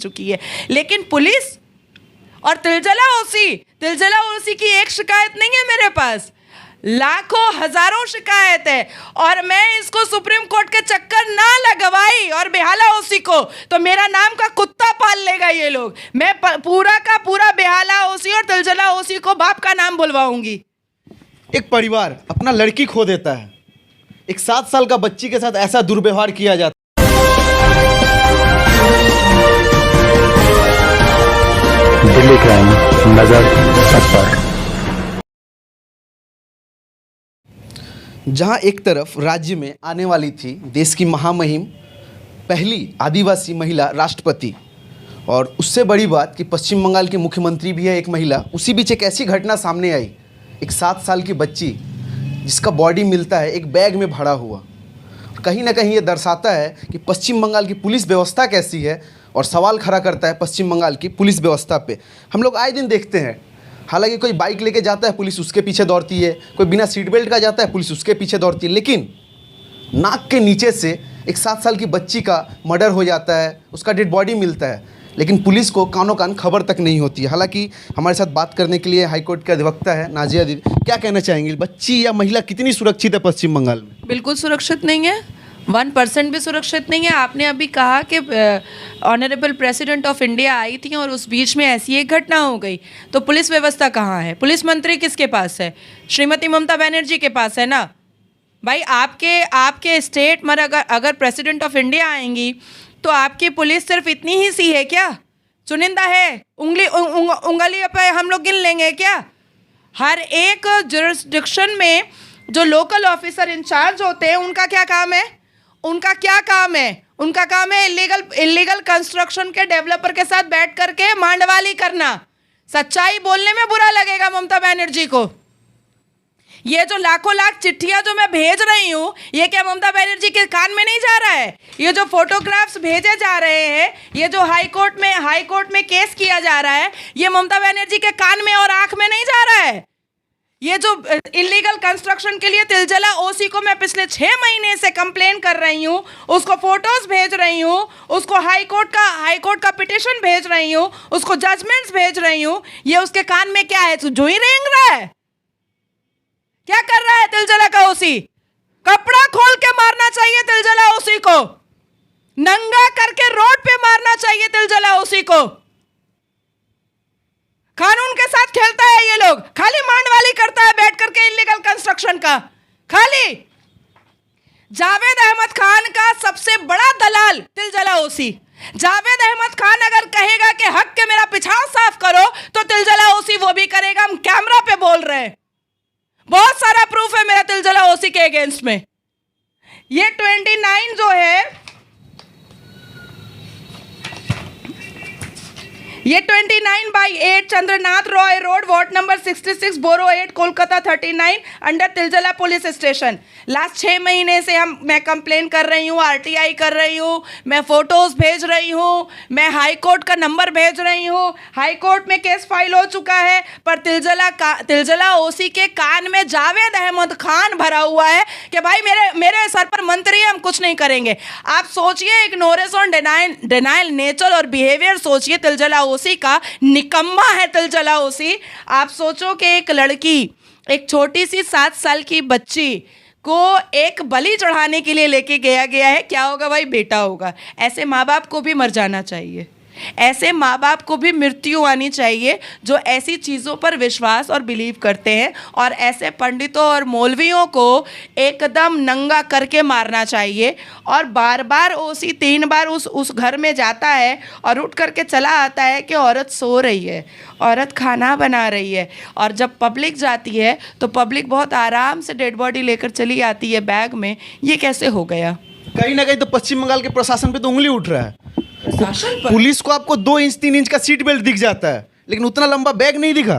चुकी है। लेकिन पुलिस और तिलजला ओसी की एक शिकायत नहीं है मेरे पास, लाखों हजारों शिकायत है। और मैं इसको सुप्रीम कोर्ट के चक्कर ना लगवाई और बेहाला ओसी को, तो मेरा नाम का कुत्ता पाल लेगा ये लोग। मैं पूरा का पूरा बेहाला ओसी और तिलजला ओसी को बाप का नाम बुलवाऊंगी। एक परिवार अपना लड़की खो देता है, एक 7 साल का बच्ची के साथ ऐसा दुर्व्यवहार किया जाता है। दिल्ली क्राइम नजर सब पर। जहां एक तरफ राज्य में आने वाली थी देश की महामहिम पहली आदिवासी महिला राष्ट्रपति, और उससे बड़ी बात कि पश्चिम बंगाल की मुख्यमंत्री भी है एक महिला, उसी बीच एक ऐसी घटना सामने आई, एक 7 साल की बच्ची जिसका बॉडी मिलता है एक बैग में भरा हुआ। कहीं ना कहीं ये दर्शाता है कि पश्चिम बंगाल की पुलिस व्यवस्था कैसी है, और सवाल खड़ा करता है पश्चिम बंगाल की पुलिस व्यवस्था पे। हम लोग आए दिन देखते हैं, हालांकि कोई बाइक लेके जाता है पुलिस उसके पीछे दौड़ती है, कोई बिना सीट बेल्ट का जाता है पुलिस उसके पीछे दौड़ती है, लेकिन नाक के नीचे से एक 7 साल की बच्ची का मर्डर हो जाता है, उसका डेड बॉडी मिलता है, लेकिन पुलिस को कानों कान खबर तक नहीं होती है। हालांकि हमारे साथ बात करने के लिए हाईकोर्ट के अधिवक्ता है नाजिया दीदी, क्या कहना चाहेंगे, बच्ची या महिला कितनी सुरक्षित है पश्चिम बंगाल में? बिल्कुल सुरक्षित नहीं है, 1% भी सुरक्षित नहीं है। आपने अभी कहा कि honourable president of India I थी और उस बीच में ऐसी एक घटना हो गई, तो पुलिस व्यवस्था कहाँ है? पुलिस मंत्री किसके पास है? श्रीमती ममता बनर्जी के पास है ना भाई। आपके स्टेट में अगर प्रेसिडेंट ऑफ इंडिया आएंगी तो आपकी पुलिस सिर्फ इतनी ही सी है क्या? चुनिंदा है, उंगली पे हम लोग गिन लेंगे क्या? हर एक जुरिस्डिक्शन में जो लोकल ऑफिसर इंचार्ज होते हैं उनका क्या काम है? उनका काम है इलीगल कंस्ट्रक्शन के डेवलपर के साथ बैठ करके मांडवाली करना। सच्चाई बोलने में बुरा लगेगा ममता बनर्जी को। ये जो लाखों लाख चिट्ठियां जो मैं भेज रही हूँ, ये क्या ममता बनर्जी के कान में नहीं जा रहा है? ये जो फोटोग्राफ्स भेजे जा रहे हैं, ये जो हाई कोर्ट में केस किया जा रहा है, ये ममता बनर्जी के कान में और आंख में नहीं जा रहा है। ये जो इलीगल कंस्ट्रक्शन के लिए तिलजला ओसी को मैं पिछले 6 महीने से कंप्लेन कर रही हूँ, उसको फोटोज भेज रही हूँ, उसको हाई कोर्ट का पिटिशन भेज रही हूँ, उसको जजमेंट्स भेज रही हूँ, ये उसके कान में क्या है? जो ही रेंग रहा है। क्या कर रहा है तिलजला का ओसी? कपड़ा खोल के मारना चाहिए तिलजला ओसी को, नंगा करके रोड पे मारना चाहिए तिलजला ओसी को। कानून के साथ खेलता है ये लोग, खाली मांडवाली करता है बैठ करके इलीगल कंस्ट्रक्शन का। खाली जावेद अहमद खान का सबसे बड़ा दलाल तिलजला ओसी। जावेद अहमद खान अगर कहेगा कि हक के मेरा पिछाड़ साफ करो, तो तिलजला ओसी वो भी करेगा। हम कैमरा पे बोल रहे हैं, बहुत सारा प्रूफ है मेरा तिलजला ओसी के अगेंस्ट में। ये 29 जो है, ये 29/8 Chandranath Roy road, ward number 66, बोरो 8, Kolkata 39, under Tiljala police station. Last 6 महीने से मैं कंप्लेन कर रही हूँ, आरटीआई कर रही हूँ, मैं फोटोज भेज रही हूँ, मैं हाई कोर्ट का नंबर भेज रही हूँ, हाई कोर्ट में केस फाइल हो चुका है, पर तिलजला ओसी के कान में जावेद अहमद खान भरा हुआ है कि भाई मेरे सर पर मंत्री है, हम कुछ नहीं करेंगे। आप सोचिए, इग्नोरेंस ऑन डिनाइल नेचर और बिहेवियर सोचिए तिलजला ओसी का। निकम्मा है तिलजला ओसी। आप सोचो कि एक लड़की, एक छोटी सी 7 साल की बच्ची को एक बलि चढ़ाने के लिए लेके गया है, क्या होगा भाई? बेटा होगा। ऐसे माँ बाप को भी मर जाना चाहिए, ऐसे माँ बाप को भी मृत्यु आनी चाहिए जो ऐसी चीज़ों पर विश्वास और बिलीव करते हैं, और ऐसे पंडितों और मौलवियों को एकदम नंगा करके मारना चाहिए। और बार बार ओसी 3 बार उस घर में जाता है और उठ करके चला आता है कि औरत सो रही है, औरत खाना बना रही है, और जब पब्लिक जाती है तो पब्लिक बहुत आराम से डेड बॉडी लेकर चली आती है बैग में। ये कैसे हो गया? कहीं ना कहीं तो पश्चिम बंगाल के प्रशासन पे तो उंगली उठ रहा है। प्रशासन पर पुलिस को आपको 2 इंच 3 इंच का सीट बेल्ट दिख जाता है, लेकिन उतना लंबा बैग नहीं दिखा।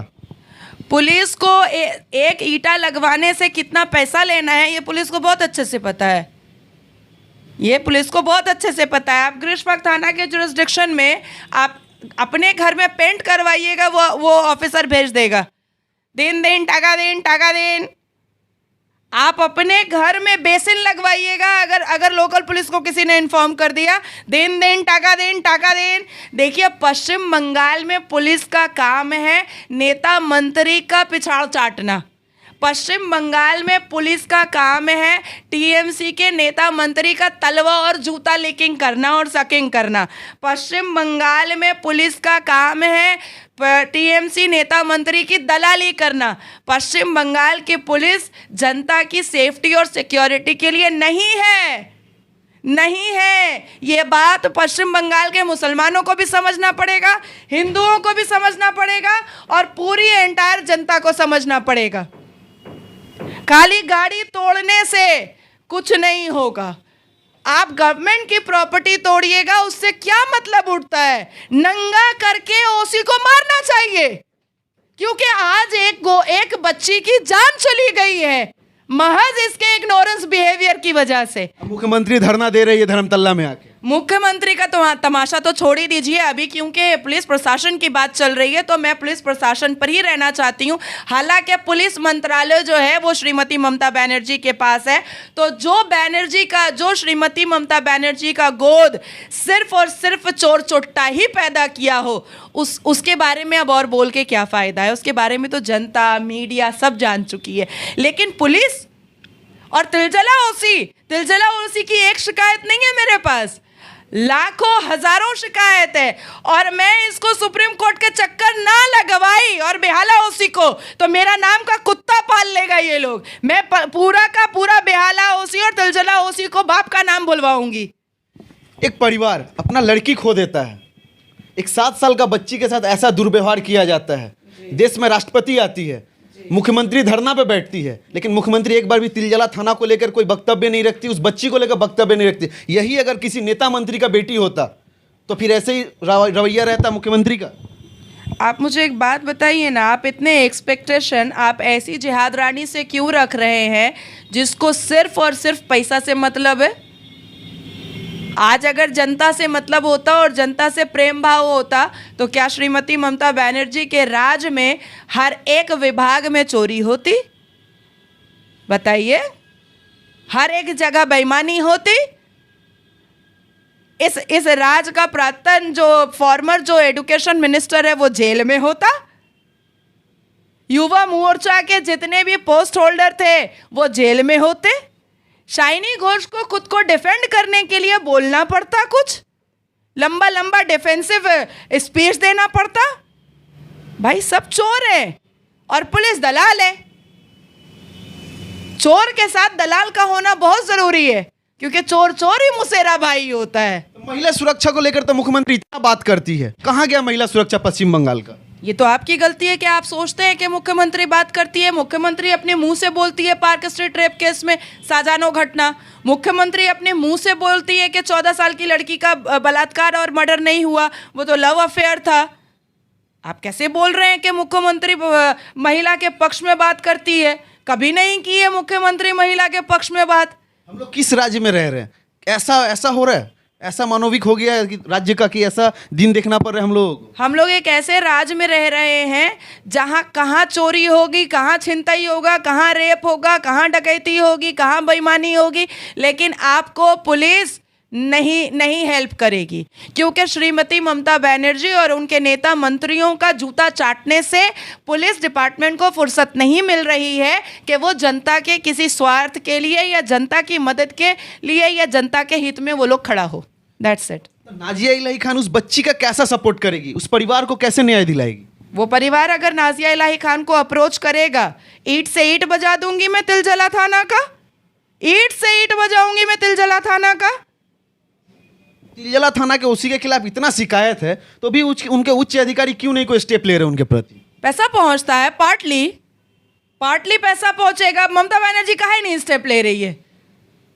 पुलिस को एक ईंटा लगवाने से कितना पैसा लेना है, ये पुलिस को बहुत अच्छे से पता है। ये पुलिस को बहुत अच्छे से पता है। आप ग्रीष्मक थाना के जुरिस्डिक्शन में आप अपने घर में पेंट करवाइएगा, वो ऑफिसर भेज देगा, दिन टाका दिन। आप अपने घर में बेसिन लगवाइएगा। अगर लोकल पुलिस को किसी ने इन्फॉर्म कर दिया, देन टाका देन। देखिए, पश्चिम बंगाल में पुलिस का काम है नेता मंत्री का पिछाड़ चाटना। पश्चिम बंगाल में पुलिस का काम है टीएमसी के नेता मंत्री का तलवा और जूता लीकिंग करना और सकिंग करना। पश्चिम बंगाल में पुलिस का काम है टीएमसी नेता मंत्री की दलाली करना। पश्चिम बंगाल की पुलिस जनता की सेफ्टी और सिक्योरिटी के लिए नहीं है। ये बात पश्चिम बंगाल के मुसलमानों को भी समझना पड़ेगा, हिंदुओं को भी समझना पड़ेगा और पूरी एंटायर जनता को समझना पड़ेगा। खाली गाड़ी तोड़ने से कुछ नहीं होगा। आप गवर्नमेंट की प्रॉपर्टी तोड़िएगा, उससे क्या मतलब उठता है? नंगा करके ओसी को मारना चाहिए, क्योंकि आज एक बच्ची की जान चली गई है महज इसके इग्नोरेंस बिहेवियर की वजह से। मुख्यमंत्री धरना दे रही है धर्मतल्ला में आके। मुख्यमंत्री का तो तमाशा तो छोड़ ही दीजिए अभी, क्योंकि पुलिस प्रशासन की बात चल रही है तो मैं पुलिस प्रशासन पर ही रहना चाहती हूँ। हालांकि पुलिस मंत्रालय जो है वो श्रीमती ममता बनर्जी के पास है, तो जो श्रीमती ममता बनर्जी का गोद सिर्फ और सिर्फ चोर चोट्टा ही पैदा किया हो, उसके बारे में अब और बोल के क्या फ़ायदा है? उसके बारे में तो जनता, मीडिया सब जान चुकी है। लेकिन पुलिस और तिलजला ओसी की एक शिकायत नहीं है मेरे पास, लाखों हजारों शिकायत है। और मैं इसको सुप्रीम कोर्ट के चक्कर ना लगवाई और बेहाला ओसी को, तो मेरा नाम का कुत्ता पाल लेगा ये लोग। मैं पूरा का पूरा बेहाला ओसी और तिलजला ओसी को बाप का नाम बुलवाऊंगी। एक परिवार अपना लड़की खो देता है, एक 7 साल का बच्ची के साथ ऐसा दुर्व्यवहार किया जाता है, देश में राष्ट्रपति आती है, मुख्यमंत्री धरना पे बैठती है, लेकिन मुख्यमंत्री एक बार भी तिलजला थाना को लेकर कोई वक्तव्य नहीं रखती, उस बच्ची को लेकर वक्तव्य नहीं रखती। यही अगर किसी नेता मंत्री का बेटी होता तो फिर ऐसे ही रवैया रहता मुख्यमंत्री का। आप मुझे एक बात बताइए ना, आप इतने एक्सपेक्टेशन आप ऐसी जिहाद रानी से क्यों रख रहे हैं जिसको सिर्फ और सिर्फ पैसा से मतलब है? आज अगर जनता से मतलब होता और जनता से प्रेम भाव होता तो क्या श्रीमती ममता बनर्जी के राज में हर एक विभाग में चोरी होती? बताइए, हर एक जगह बेईमानी होती? इस राज का प्राक्तन फॉर्मर एजुकेशन मिनिस्टर है वो जेल में होता। युवा मोर्चा के जितने भी पोस्ट होल्डर थे वो जेल में होते। शाइनी घोष को खुद को डिफेंड करने के लिए बोलना पड़ता, कुछ लंबा डिफेंसिव स्पीच देना पड़ता। भाई सब चोर हैं और पुलिस दलाल है। चोर के साथ दलाल का होना बहुत जरूरी है, क्योंकि चोर ही मुसेरा भाई होता है। महिला सुरक्षा को लेकर तो मुख्यमंत्री इतना बात करती है, कहाँ गया महिला सुरक्षा पश्चिम बंगाल का? ये तो आपकी गलती है कि आप सोचते हैं कि मुख्यमंत्री बात करती है। मुख्यमंत्री अपने मुंह से बोलती है पार्क स्ट्रीट रेप केस में साजानो घटना, मुख्यमंत्री अपने मुंह से बोलती है कि 14 साल की लड़की का बलात्कार और मर्डर नहीं हुआ, वो तो लव अफेयर था। आप कैसे बोल रहे हैं कि मुख्यमंत्री महिला के पक्ष में बात करती है? कभी नहीं की है मुख्यमंत्री महिला के पक्ष में बात। हम लोग किस राज्य में रह रहे हैं? ऐसा हो रहा है, ऐसा मानविक हो गया है कि राज्य का कि ऐसा दिन देखना पड़ रहा है। हम लोग एक ऐसे राज्य में रह रहे हैं जहाँ कहाँ चोरी होगी, कहाँ छिनतई होगा, कहाँ रेप होगा, कहाँ डकैती होगी, कहाँ बेईमानी होगी, लेकिन आपको पुलिस नहीं हेल्प करेगी, क्योंकि श्रीमती ममता बनर्जी और उनके नेता मंत्रियों का जूता चाटने से पुलिस डिपार्टमेंट को फुर्सत नहीं मिल रही है कि वो जनता के किसी स्वार्थ के लिए या जनता की मदद के लिए या जनता के हित में वो लोग खड़ा हो। That's it. नाजिया इलाही खान उस बच्ची का कैसा सपोर्ट करेगी? उस परिवार को कैसे न्याय दिलाएगी? वो परिवार अगर नाजिया इलाही खान को अप्रोच करेगा, ईंट से ईंट बजा दूंगी मैं तिलजला थाना का, ईंट से ईंट बजाऊंगी मैं तिलजला थाना का। तिलजला थाना के ओसी के खिलाफ इतना शिकायत है तो भी उनके उच्च अधिकारी क्यों नहीं कोई स्टेप ले रहे उनके प्रति? पैसा पहुंचता है, पार्टली पैसा पहुंचेगा। ममता बनर्जी काहे नहीं स्टेप ले रही है?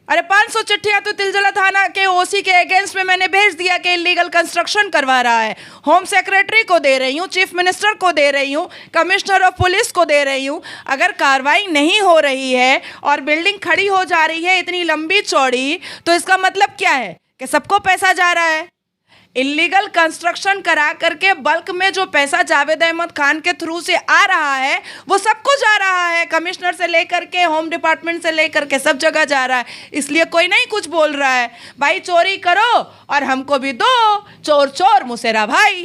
अरे 500 चिट्ठियां तो तिलजला थाना के ओसी के अगेंस्ट में मैंने भेज दिया कि इलीगल कंस्ट्रक्शन करवा रहा है। होम सेक्रेटरी को दे रही हूँ, चीफ मिनिस्टर को दे रही हूँ, कमिश्नर ऑफ पुलिस को दे रही हूँ। अगर कार्रवाई नहीं हो रही है और बिल्डिंग खड़ी हो जा रही है इतनी लंबी चौड़ी, तो इसका मतलब क्या है कि सबको पैसा जा रहा है। इलीगल कंस्ट्रक्शन करा करके बल्क में जो पैसा जावेद अहमद खान के थ्रू से आ रहा है वो सबको जा रहा है, कमिश्नर से लेकर के होम डिपार्टमेंट से लेकर के सब जगह जा रहा है। इसलिए कोई नहीं कुछ बोल रहा है। भाई चोरी करो और हमको भी दो, चोर चोर मुसेरा भाई।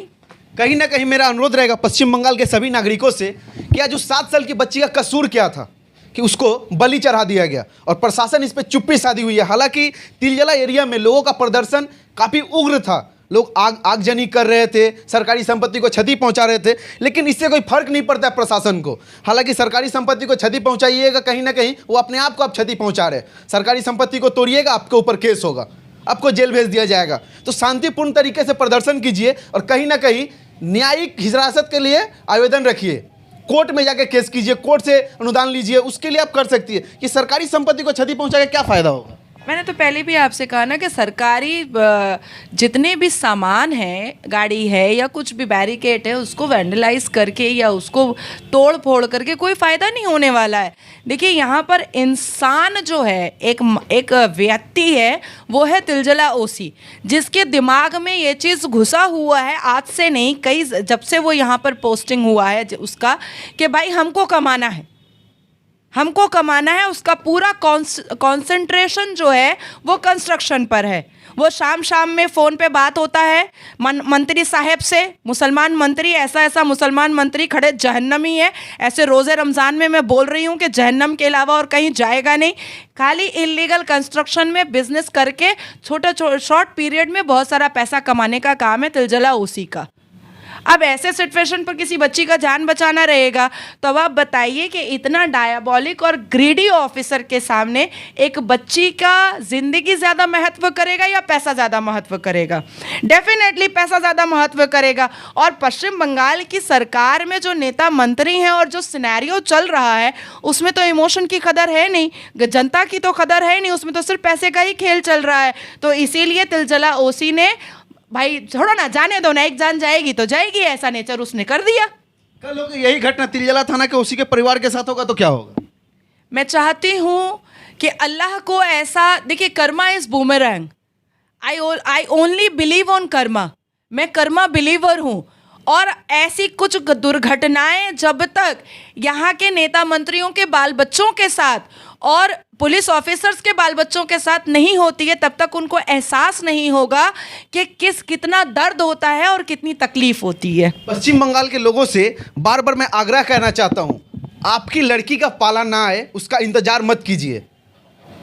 कहीं ना कहीं मेरा अनुरोध रहेगा पश्चिम बंगाल के सभी नागरिकों से कि आज उस 7 साल की बच्ची का कसूर क्या था कि उसको बलि चढ़ा दिया गया और प्रशासन इस पर चुप्पी साधी हुई है। हालांकि तिलजला एरिया में लोगों का प्रदर्शन काफ़ी उग्र था, लोग आगजनी कर रहे थे, सरकारी संपत्ति को क्षति पहुंचा रहे थे, लेकिन इससे कोई फर्क नहीं पड़ता है प्रशासन को। हालांकि सरकारी संपत्ति को क्षति पहुंचाइएगा, कहीं ना कहीं वो अपने आप को आप क्षति पहुंचा रहे हैं। सरकारी संपत्ति को तोड़िएगा, आपके ऊपर केस होगा, आपको जेल भेज दिया जाएगा। तो शांतिपूर्ण तरीके से प्रदर्शन कीजिए और कहीं ना कहीं न्यायिक हिरासत के लिए आवेदन रखिए, कोर्ट में जाके केस कीजिए, कोर्ट से अनुदान लीजिए, उसके लिए आप कर सकती है कि सरकारी संपत्ति को क्षति पहुंचा के क्या फ़ायदा होगा। मैंने तो पहले भी आपसे कहा ना कि सरकारी जितने भी सामान हैं, गाड़ी है या कुछ भी बैरिकेड है, उसको वैंडलाइज करके या उसको तोड़ फोड़ करके कोई फ़ायदा नहीं होने वाला है। देखिए यहाँ पर इंसान जो है, एक व्यक्ति है, वो है तिलजला ओसी, जिसके दिमाग में ये चीज़ घुसा हुआ है आज से नहीं, कई जब से वो यहाँ पर पोस्टिंग हुआ है उसका, कि भाई हमको कमाना है, हमको कमाना है। उसका पूरा कंसंट्रेशन जो है वो कंस्ट्रक्शन पर है। वो शाम शाम में फ़ोन पे बात होता है मंत्री साहब से, मुसलमान मंत्री, ऐसा मुसलमान मंत्री खड़े जहन्नमी है। ऐसे रोज़े रमज़ान में मैं बोल रही हूँ कि जहन्नम के अलावा और कहीं जाएगा नहीं। खाली इलीगल कंस्ट्रक्शन में बिजनेस करके शॉर्ट पीरियड में बहुत सारा पैसा कमाने का काम है तिलजला ओसी का। अब ऐसे सिचुएशन पर किसी बच्ची का जान बचाना रहेगा तो अब आप बताइए कि इतना डायबॉलिक और ग्रीडी ऑफिसर के सामने एक बच्ची का ज़िंदगी ज़्यादा महत्व करेगा या पैसा ज़्यादा महत्व करेगा? डेफिनेटली पैसा ज़्यादा महत्व करेगा। और पश्चिम बंगाल की सरकार में जो नेता मंत्री हैं और जो सिनेरियो चल रहा है उसमें तो इमोशन की कदर है नहीं, जनता की तो कदर है नहीं, उसमें तो सिर्फ पैसे का ही खेल चल रहा है। तो इसीलिए तिलजला ओसी ने, भाई छोड़ो ना, जाने दो ना, एक जान जाएगी तो जाएगी, ऐसा नेचर उसने कर दिया। कल होगा यही घटना तिलजला थाना के उसी के परिवार के साथ होगा तो क्या होगा? मैं चाहती हूँ कि अल्लाह को ऐसा, देखिए Karma is boomerang, I only believe on Karma, मैं कर्मा बिलीवर हूँ। और ऐसी कुछ दुर्घटनाएं जब तक यहाँ के नेता मंत्रियों के बाल बच्चों के साथ और पुलिस ऑफिसर्स के बाल बच्चों के साथ नहीं होती है, तब तक उनको एहसास नहीं होगा कि कितना दर्द होता है और कितनी तकलीफ होती है। पश्चिम बंगाल के लोगों से बार बार मैं आग्रह करना चाहता हूँ, आपकी लड़की का पाला ना आए उसका इंतजार मत कीजिए,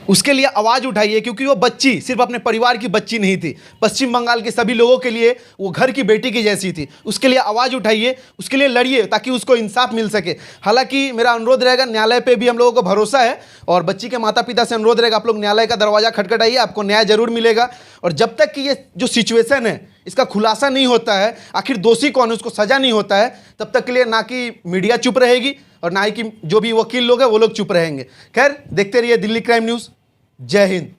उसके लिए आवाज़ उठाइए, क्योंकि वो बच्ची सिर्फ अपने परिवार की बच्ची नहीं थी, पश्चिम बंगाल के सभी लोगों के लिए वो घर की बेटी की जैसी थी। उसके लिए आवाज़ उठाइए, उसके लिए लड़िए ताकि उसको इंसाफ मिल सके। हालांकि मेरा अनुरोध रहेगा, न्यायालय पे भी हम लोगों को भरोसा है और बच्ची के माता पिता से अनुरोध रहेगा, आप लोग न्यायालय का दरवाज़ा खटखटाइए, आपको न्याय जरूर मिलेगा। और जब तक कि ये जो सिचुएशन है इसका खुलासा नहीं होता है, आखिर दोषी कौन है उसको सज़ा नहीं होता है, तब तक के लिए ना कि मीडिया चुप रहेगी और ना ही कि जो भी वकील लोग हैं वो लोग चुप रहेंगे। खैर, देखते रहिए दिल्ली क्राइम न्यूज़। जय हिंद।